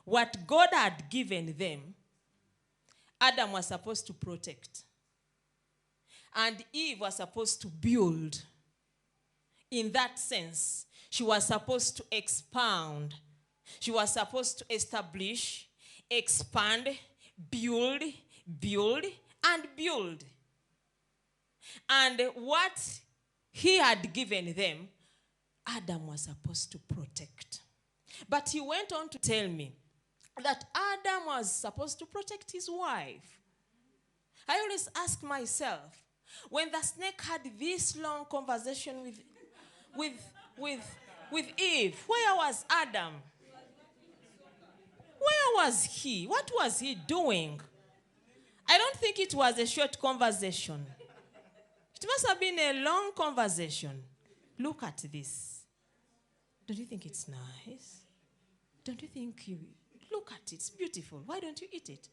what God had given them, Adam was supposed to protect. And Eve was supposed to build. In that sense, she was supposed to expound. She was supposed to establish, expand, build, and build. And what he had given them, Adam was supposed to protect. But he went on to tell me that Adam was supposed to protect his wife. I always ask myself, when the snake had this long conversation with Eve, where was Adam? Where was he? What was he doing? I don't think it was a short conversation. It must have been a long conversation. Look at this. Don't you think it's nice? Don't you think look at it, it's beautiful. Why don't you eat it?